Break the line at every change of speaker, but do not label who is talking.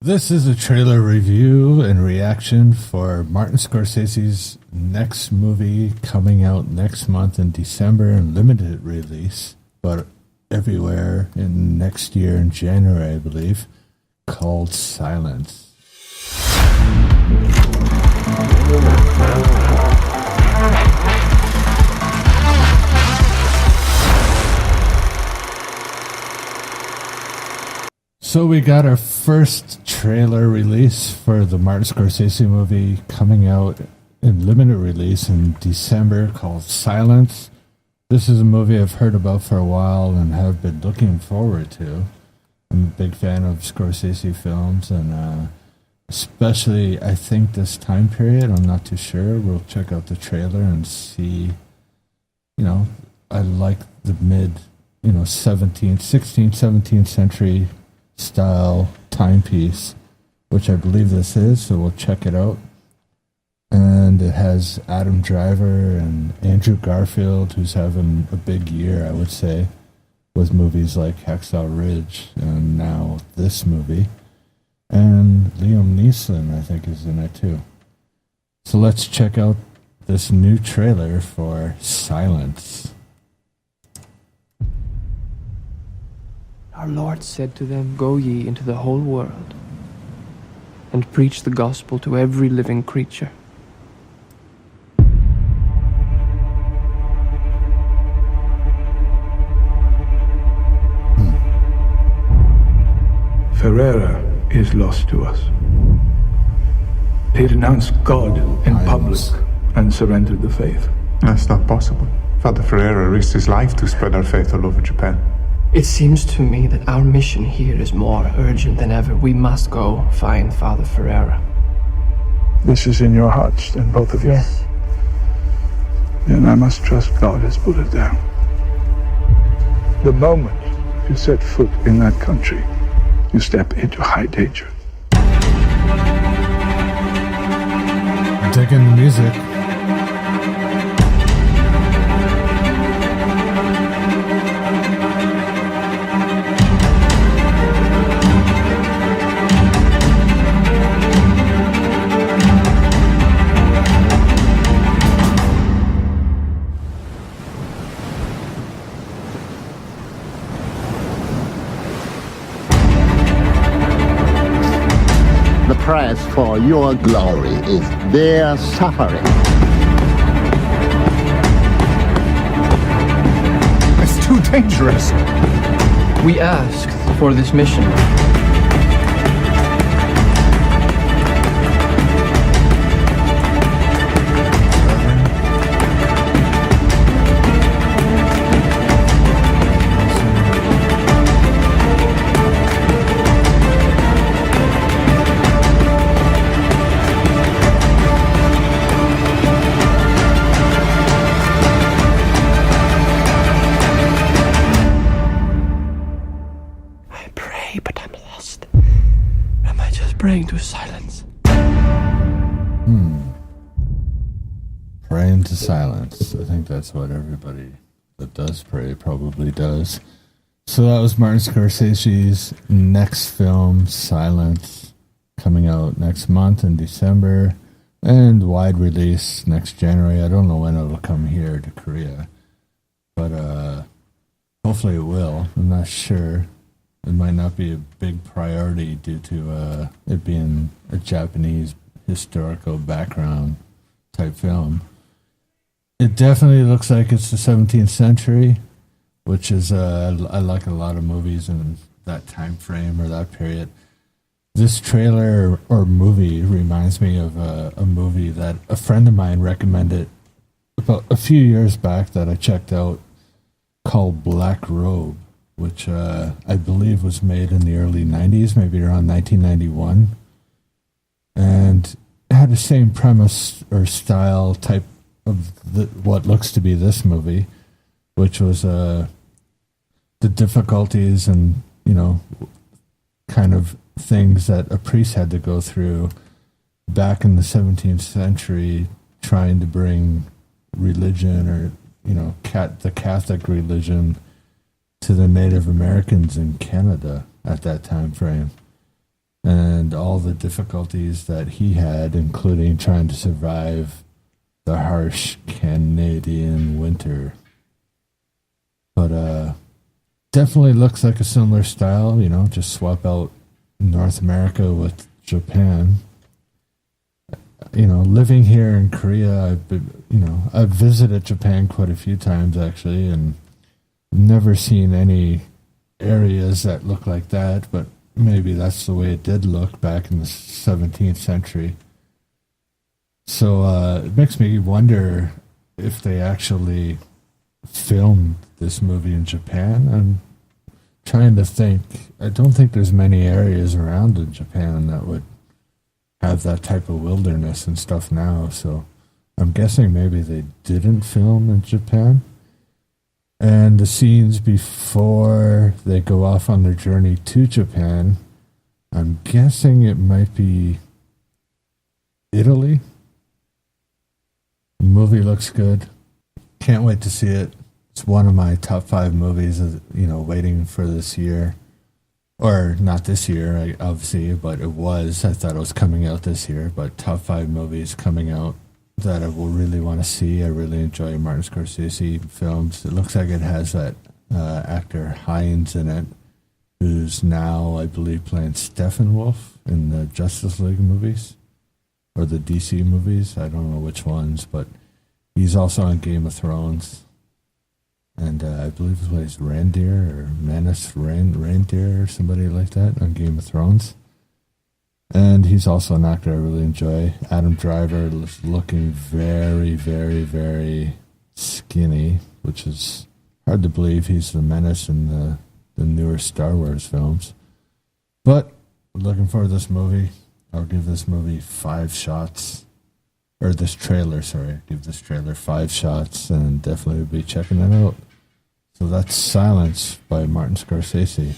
This is a trailer review and reaction for Martin Scorsese's next movie coming out next month in December in limited release, but everywhere in next year in January, I believe, called Silence. So we got our first trailer release for the Martin Scorsese movie coming out in limited release in December called Silence. This is a movie I've heard about for a while and have been looking forward to. I'm a big fan of Scorsese films, and especially I think this time period. I'm not too sure. We'll check out the trailer and see. I like the mid, 16th, 17th century style timepiece, which I believe this is, so we'll check it out. And it has Adam Driver and Andrew Garfield, who's having a big year, I would say, with movies like Hacksaw Ridge and now this movie. And Liam Neeson, I think, is in it too. So let's check out this new trailer for Silence.
Our Lord said to them, "Go ye into the whole world, and preach the gospel to every living creature."
Ferreira is lost to us. He denounced God in public and surrendered the faith.
That's not possible. Father Ferreira risked his life to spread our faith all over Japan.
It seems to me that our mission here is more urgent than ever. We must go find Father Ferreira.
This is in your hearts, then, both of you?
Yes.
Then I must trust God has put it down. The moment you set foot in that country, you step into high danger.
Digging the music.
The price for your glory is their suffering.
It's too dangerous.
We asked for this mission. But I'm lost. Am I just praying to silence?
Praying to silence. I think that's what everybody that does pray probably does. So that was Martin Scorsese's next film, Silence, coming out next month in December and wide release next January. I don't know when it'll come here to Korea, but hopefully it will. I'm not sure. It might not be a big priority due to it being a Japanese historical background type film. It definitely looks like it's the 17th century, which is I like a lot of movies in that time frame or that period. This trailer or movie reminds me of a movie that a friend of mine recommended about a few years back that I checked out called Black Robe, which I believe was made in the early 90s, maybe around 1991. And it had the same premise or style type of what looks to be this movie, which was the difficulties and, kind of things that a priest had to go through back in the 17th century trying to bring religion or, the Catholic religion to the Native Americans in Canada at that time frame. And and all the difficulties that he had, including trying to survive the harsh Canadian winter. But definitely looks like a similar style, just swap out North America with Japan. Living here in Korea, I've visited Japan quite a few times actually, and never seen any areas that look like that, but maybe that's the way it did look back in the 17th century. So it makes me wonder if they actually filmed this movie in Japan. I'm trying to think. I don't think there's many areas around in Japan that would have that type of wilderness and stuff now, so I'm guessing maybe they didn't film in Japan. And the scenes before they go off on their journey to Japan, I'm guessing it might be Italy. The movie looks good. Can't wait to see it. It's one of my top 5 movies, waiting for this year. Or not this year, obviously, but it was. I thought it was coming out this year, but top 5 movies coming out that I will really want to see. I really enjoy Martin Scorsese films. It looks like it has that actor Hinds in it, who's now, I believe, playing Steppenwolf in the Justice League movies, or the DC movies. I don't know which ones, but he's also on Game of Thrones. And I believe he plays Reindeer or Reindeer or somebody like that on Game of Thrones. And he's also an actor I really enjoy. Adam Driver is looking very, very, very skinny, which is hard to believe. He's the menace in the newer Star Wars films. But looking forward to this movie. I'll give this movie 5 shots. Or this trailer, sorry. Give this trailer 5 shots and definitely be checking it out. So that's Silence by Martin Scorsese.